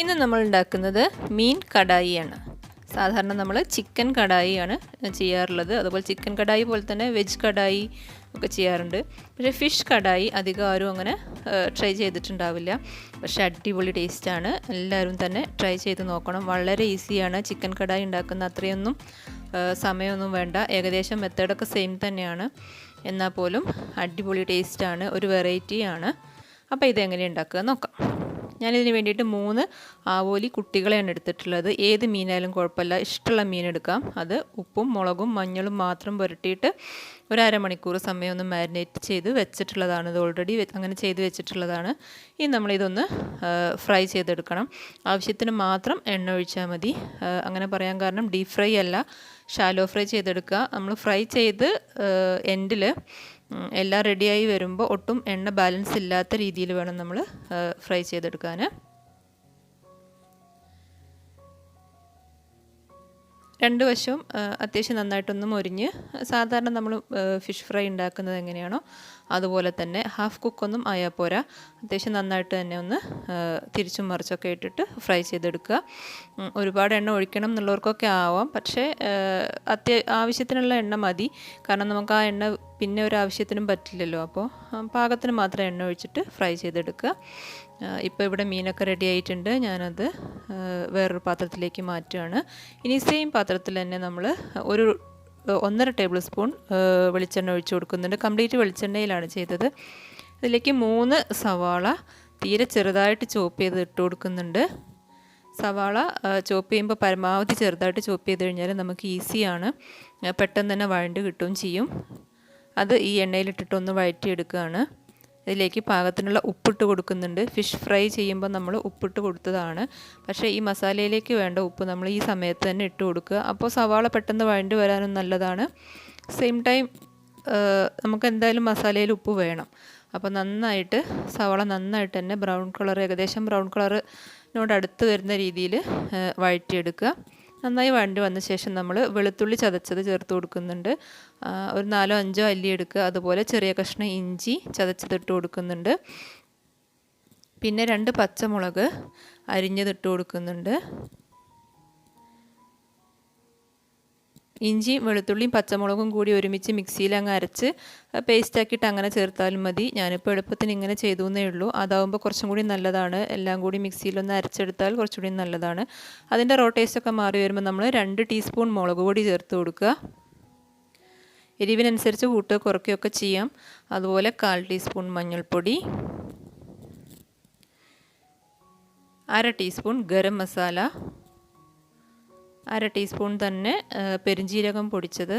ഇന്ന് നമ്മൾ ഉണ്ടാക്കുന്നത് മീൻ കടായിയാണ്. സാധാരണ നമ്മൾ ചിക്കൻ കടായിയാണ് ചെയ്യാറുള്ളത്. അതുപോലെ ചിക്കൻ കടായി പോലെ തന്നെ വെജ് കടായി ഒക്കെ ചെയ്യാറുണ്ട്. പക്ഷേ ഫിഷ് കടായി അധികം ആരും അങ്ങനെ ട്രൈ ചെയ്തിട്ടുണ്ടാവില്ല. പക്ഷേ അടിപൊളി ടേസ്റ്റാണ്. എല്ലാവരും തന്നെ ട്രൈ ചെയ്ത് നോക്കണം. വളരെ ഈസിയാണ്. ചിക്കൻ കടായി ഉണ്ടാക്കുന്ന അത്രയൊന്നും സമയമൊന്നും വേണ്ട. ഏകദേശം മെത്തേഡൊക്കെ സെയിം തന്നെയാണ്. എന്നാൽ പോലും അടിപൊളി ടേസ്റ്റാണ്. ഒരു വെറൈറ്റിയാണ്. അപ്പോൾ ഇതെങ്ങനെ ഉണ്ടാക്കുക നോക്കാം. ഞാനിതിന് വേണ്ടിയിട്ട് 3 ആവോലി കുട്ടികളെയാണ് എടുത്തിട്ടുള്ളത്. ഏത് മീനായാലും കുഴപ്പമില്ല, ഇഷ്ടമുള്ള മീൻ എടുക്കാം. അത് ഉപ്പും മുളകും മഞ്ഞളും മാത്രം പുരട്ടിയിട്ട് ഒരു അരമണിക്കൂർ സമയം ഒന്ന് മാരിനേറ്റ് ചെയ്ത് വെച്ചിട്ടുള്ളതാണ്. ഇത് ഓൾറെഡി അങ്ങനെ ചെയ്ത് വെച്ചിട്ടുള്ളതാണ്. ഇനി നമ്മളിതൊന്ന് ഫ്രൈ ചെയ്തെടുക്കണം. ആവശ്യത്തിന് മാത്രം എണ്ണ ഒഴിച്ചാൽ മതി. അങ്ങനെ പറയാൻ കാരണം ഡീപ് ഫ്രൈ അല്ല, ഷാലോ ഫ്രൈ ചെയ്തെടുക്കുക. നമ്മൾ ഫ്രൈ ചെയ്ത് എൻഡിൽ എല്ലാം റെഡിയായി വരുമ്പോൾ ഒട്ടും എണ്ണ ബാലൻസ് ഇല്ലാത്ത രീതിയിൽ വേണം നമ്മൾ ഫ്രൈ ചെയ്തെടുക്കാൻ. രണ്ട് വശവും അത്യാവശ്യം നന്നായിട്ടൊന്ന് മൊരിഞ്ഞ്, സാധാരണ നമ്മൾ ഫിഷ് ഫ്രൈ ഉണ്ടാക്കുന്നത് എങ്ങനെയാണോ അതുപോലെ തന്നെ ഹാഫ് കുക്കൊന്നും ആയാൽ പോരാ. അത്യാവശ്യം നന്നായിട്ട് തന്നെ ഒന്ന് തിരിച്ചും മറിച്ചൊക്കെ ഇട്ടിട്ട് ഫ്രൈ ചെയ്തെടുക്കുക. ഒരുപാട് എണ്ണ ഒഴിക്കണം എന്നുള്ളവർക്കൊക്കെ ആവാം, പക്ഷേ ആവശ്യത്തിനുള്ള എണ്ണ മതി. കാരണം നമുക്ക് ആ എണ്ണ പിന്നെ ഒരു ആവശ്യത്തിനും പറ്റില്ലല്ലോ. അപ്പോൾ പാകത്തിന് മാത്രം എണ്ണ ഒഴിച്ചിട്ട് ഫ്രൈ ചെയ്തെടുക്കുക. ഇപ്പോൾ ഇവിടെ മീനൊക്കെ റെഡി ആയിട്ടുണ്ട്. ഞാനത് വേറൊരു പാത്രത്തിലേക്ക് മാറ്റുകയാണ്. ഇനി സെയിം പാത്രത്തിൽ തന്നെ നമ്മൾ ഒരു 1.5 ടേബിൾ സ്പൂൺ വെളിച്ചെണ്ണ ഒഴിച്ച് കൊടുക്കുന്നുണ്ട്. കംപ്ലീറ്റ് വെളിച്ചെണ്ണയിലാണ് ചെയ്തത്. ഇതിലേക്ക് 3 സവാള തീരെ ചെറുതായിട്ട് ചോപ്പ് ചെയ്ത് ഇട്ട് കൊടുക്കുന്നുണ്ട്. സവാള ചോപ്പ് ചെയ്യുമ്പോൾ പരമാവധി ചെറുതായിട്ട് ചോപ്പ് ചെയ്ത് കഴിഞ്ഞാൽ നമുക്ക് ഈസിയാണ്, പെട്ടെന്ന് തന്നെ വഴണ്ട് കിട്ടുകയും ചെയ്യും. അത് ഈ എണ്ണയിലിട്ടിട്ടൊന്ന് വഴറ്റിയെടുക്കുകയാണ്. ഇതിലേക്ക് പാകത്തിനുള്ള ഉപ്പിട്ട് കൊടുക്കുന്നുണ്ട്. ഫിഷ് ഫ്രൈ ചെയ്യുമ്പോൾ നമ്മൾ ഉപ്പിട്ട് കൊടുത്തതാണ്, പക്ഷേ ഈ മസാലയിലേക്ക് വേണ്ട ഉപ്പ് നമ്മൾ ഈ സമയത്ത് തന്നെ ഇട്ട് കൊടുക്കുക. അപ്പോൾ സവാള പെട്ടെന്ന് വഴണ്ട് വരാനും നല്ലതാണ്. സെയിം ടൈം നമുക്ക് എന്തായാലും മസാലയിൽ ഉപ്പ് വേണം. അപ്പോൾ നന്നായിട്ട് സവാള നന്നായിട്ട് തന്നെ ബ്രൗൺ കളർ, ഏകദേശം ബ്രൗൺ കളറിനോട് അടുത്ത് വരുന്ന രീതിയിൽ വഴറ്റിയെടുക്കുക. നന്നായി വഴണ്ടി വന്ന ശേഷം നമ്മൾ വെളുത്തുള്ളി ചതച്ചത് ചേർത്ത് കൊടുക്കുന്നുണ്ട്. ഒരു 4-5 അല്ലി എടുക്കുക. അതുപോലെ ചെറിയ കഷ്ണം ഇഞ്ചി ചതച്ചതിട്ട് കൊടുക്കുന്നുണ്ട്. പിന്നെ 2 പച്ചമുളക് അരിഞ്ഞതിട്ട് കൊടുക്കുന്നുണ്ട്. ഇഞ്ചിയും വെളുത്തുള്ളിയും പച്ചമുളകും കൂടി ഒരുമിച്ച് മിക്സിയിൽ അങ്ങ് അരച്ച് പേസ്റ്റാക്കിയിട്ട് അങ്ങനെ ചേർത്താലും മതി. ഞാനിപ്പോൾ എളുപ്പത്തിന് ഇങ്ങനെ ചെയ്തു എന്നേ ഉള്ളൂ. അതാവുമ്പോൾ കുറച്ചും കൂടി നല്ലതാണ്. എല്ലാം കൂടി മിക്സിയിലൊന്ന് അരച്ചെടുത്താൽ കുറച്ചുകൂടി നല്ലതാണ്. അതിൻ്റെ റോ ടേസ്റ്റൊക്കെ മാറി വരുമ്പോൾ നമ്മൾ 2 ടീസ്പൂൺ മുളക് പൊടി ചേർത്ത് കൊടുക്കുക. എരിവിനനുസരിച്ച് കൂട്ടുക കുറയ്ക്കുകയൊക്കെ ചെയ്യാം. അതുപോലെ 1/4 ടീസ്പൂൺ മഞ്ഞൾപ്പൊടി, 1/2 ടീസ്പൂൺ ഗരം മസാല, 1/2 ടീസ്പൂൺ തന്നെ പെരുംജീരകം പൊടിച്ചത്,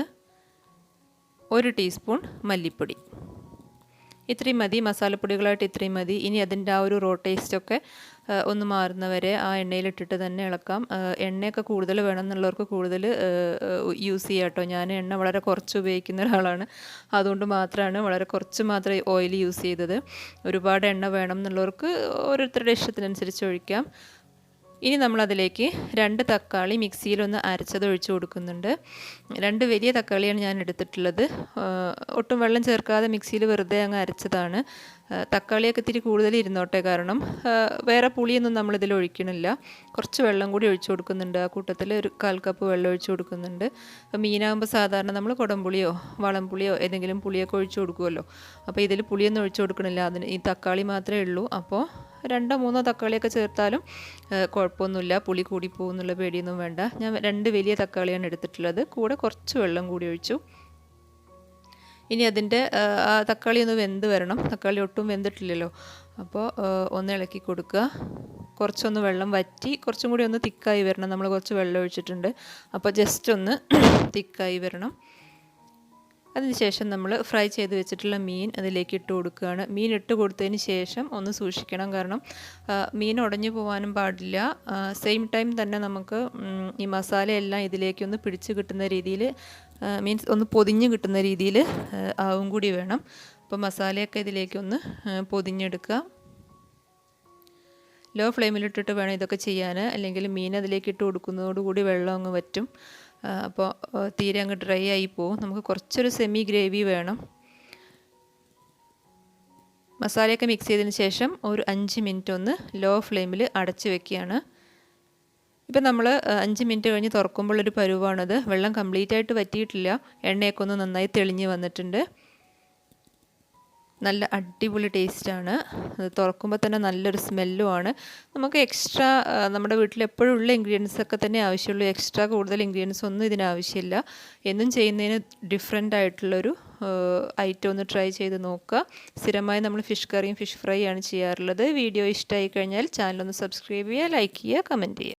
1 ടീസ്പൂൺ മല്ലിപ്പൊടി. ഇത്രയും മതി, മസാലപ്പൊടികളായിട്ട് ഇത്രയും മതി. ഇനി അതിൻ്റെ ആ ഒരു റോ ടേസ്റ്റൊക്കെ ഒന്ന് മാറുന്നവരെ ആ എണ്ണയിലിട്ടിട്ട് തന്നെ ഇളക്കാം. എണ്ണയൊക്കെ കൂടുതൽ വേണം എന്നുള്ളവർക്ക് കൂടുതൽ യൂസ് ചെയ്യാം കേട്ടോ. ഞാൻ എണ്ണ വളരെ കുറച്ച് ഉപയോഗിക്കുന്ന ഒരാളാണ്. അതുകൊണ്ട് മാത്രമാണ് വളരെ കുറച്ച് മാത്രമേ ഓയിൽ യൂസ് ചെയ്തത്. ഒരുപാട് എണ്ണ വേണം എന്നുള്ളവർക്ക് ഓരോരുത്തരുടെ ഇഷ്ടത്തിനനുസരിച്ച് ഒഴിക്കാം. ഇനി നമ്മളതിലേക്ക് 2 തക്കാളി മിക്സിയിലൊന്ന് അരച്ചത് ഒഴിച്ച് കൊടുക്കുന്നുണ്ട്. 2 വലിയ തക്കാളിയാണ് ഞാൻ എടുത്തിട്ടുള്ളത്. ഒട്ടും വെള്ളം ചേർക്കാതെ മിക്സിയിൽ വെറുതെ അങ്ങ് അരച്ചതാണ്. തക്കാളിയൊക്കെ ഇത്തിരി കൂടുതൽ ഇരുന്നോട്ടെ, കാരണം വേറെ പുളിയൊന്നും നമ്മളിതിൽ ഒഴിക്കണില്ല. കുറച്ച് വെള്ളം കൂടി ഒഴിച്ച് കൊടുക്കുന്നുണ്ട്. ആ കൂട്ടത്തിൽ ഒരു 1/4 കപ്പ് വെള്ളം ഒഴിച്ച് കൊടുക്കുന്നുണ്ട്. മീനാകുമ്പോൾ സാധാരണ നമ്മൾ കുടംപുളിയോ വളംപുളിയോ ഏതെങ്കിലും പുളിയൊക്കെ ഒഴിച്ച് കൊടുക്കുമല്ലോ. അപ്പോൾ ഇതിൽ പുളിയൊന്നും ഒഴിച്ച് കൊടുക്കണില്ല. അതിന് ഈ തക്കാളി മാത്രമേ ഉള്ളൂ. അപ്പോൾ 2-3 തക്കാളിയൊക്കെ ചേർത്താലും കുഴപ്പമൊന്നുമില്ല. പുളി കൂടിപ്പോകുന്നുള്ള പേടിയൊന്നും വേണ്ട. ഞാൻ 2 വലിയ തക്കാളിയാണ് എടുത്തിട്ടുള്ളത്. കൂടെ കുറച്ച് വെള്ളം കൂടി ഒഴിച്ചു. ഇനി അതിൻ്റെ ആ തക്കാളി ഒന്ന് വെന്ത് വരണം. തക്കാളി ഒട്ടും വെന്തിട്ടില്ലല്ലോ. അപ്പോൾ ഒന്ന് ഇളക്കി കൊടുക്കുക. കുറച്ചൊന്ന് വെള്ളം വറ്റി കുറച്ചും കൂടി ഒന്ന് തിക്കായി വരണം. നമ്മൾ കുറച്ച് വെള്ളം ഒഴിച്ചിട്ടുണ്ട്. അപ്പോൾ ജസ്റ്റ് ഒന്ന് തിക്കായി വരണം. അതിനുശേഷം നമ്മൾ ഫ്രൈ ചെയ്ത് വെച്ചിട്ടുള്ള മീൻ അതിലേക്ക് ഇട്ട് കൊടുക്കുകയാണ്. മീൻ ഇട്ട് കൊടുത്തതിന് ശേഷം ഒന്ന് സൂക്ഷിക്കണം, കാരണം മീൻ ഉടഞ്ഞു പോകാനും പാടില്ല. സെയിം ടൈം തന്നെ നമുക്ക് ഈ മസാലയെല്ലാം ഇതിലേക്കൊന്ന് പിടിച്ച് കിട്ടുന്ന രീതിയിൽ, മീൻസ് ഒന്ന് പൊതിഞ്ഞ് കിട്ടുന്ന രീതിയിൽ ആവും കൂടി വേണം. അപ്പോൾ മസാലയൊക്കെ ഇതിലേക്കൊന്ന് പൊതിഞ്ഞെടുക്കുക. ലോ ഫ്ലെയിമിലിട്ടിട്ട് വേണം ഇതൊക്കെ ചെയ്യാൻ, അല്ലെങ്കിൽ മീൻ അതിലേക്ക് ഇട്ട് കൊടുക്കുന്നതോടുകൂടി വെള്ളം അങ്ങ് വറ്റും. അപ്പോൾ തീരെ അങ്ങ് ഡ്രൈ ആയി പോവും. നമുക്ക് കുറച്ചൊരു സെമി ഗ്രേവി വേണം. മസാലയൊക്കെ മിക്സ് ചെയ്തതിന് ശേഷം ഒരു 5 മിനിറ്റ് ഒന്ന് ലോ ഫ്ലെയിമിൽ അടച്ച് വെക്കുകയാണ്. ഇപ്പം നമ്മൾ 5 മിനിറ്റ് കഴിഞ്ഞ് തുറക്കുമ്പോഴൊരു പരുവാണത്. വെള്ളം കംപ്ലീറ്റ് ആയിട്ട് വറ്റിയിട്ടില്ല. എണ്ണയൊക്കെ ഒന്ന് നന്നായി തെളിഞ്ഞ് വന്നിട്ടുണ്ട്. നല്ല അടിപൊളി ടേസ്റ്റാണ്. അത് തുറക്കുമ്പോൾ തന്നെ നല്ലൊരു സ്മെല്ലുമാണ്. നമുക്ക് എക്സ്ട്രാ നമ്മുടെ വീട്ടിൽ എപ്പോഴും ഉള്ള ഇൻഗ്രീഡിയൻസ് ഒക്കെ തന്നെ ആവശ്യമുള്ളൂ. എക്സ്ട്രാ കൂടുതൽ ഇൻഗ്രീഡിയൻസ് ഒന്നും ഇതിന് ആവശ്യമില്ല. എന്നും ചെയ്യുന്നതിന് ഡിഫറെൻ്റ് ആയിട്ടുള്ളൊരു ഐറ്റം ഒന്ന് ട്രൈ ചെയ്ത് നോക്കുക. സ്ഥിരമായി നമ്മൾ ഫിഷ് കറിയും ഫിഷ് ഫ്രൈ ആണ് ചെയ്യാറുള്ളത്. വീഡിയോ ഇഷ്ടമായി കഴിഞ്ഞാൽ ചാനൽ ഒന്ന് സബ്സ്ക്രൈബ് ചെയ്യുക, ലൈക്ക് ചെയ്യുക, കമൻറ്റ് ചെയ്യുക.